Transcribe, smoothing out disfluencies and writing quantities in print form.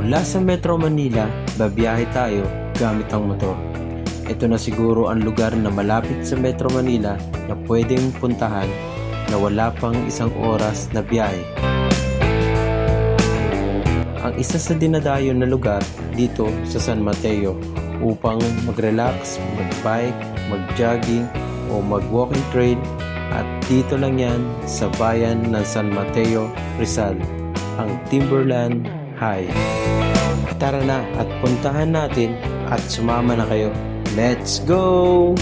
Mula sa Metro Manila, babiyahe tayo gamit ang motor. Ito na siguro ang lugar na malapit sa Metro Manila na pwedeng puntahan na wala pang isang oras na biyahe. Ang isa sa dinadayo na lugar dito sa San Mateo upang mag-relax, mag-bike, mag-jogging o mag-walking trail, at dito lang yan sa bayan ng San Mateo, Rizal, ang Timberland High. Tara na at puntahan natin at sumama na kayo. Let's go!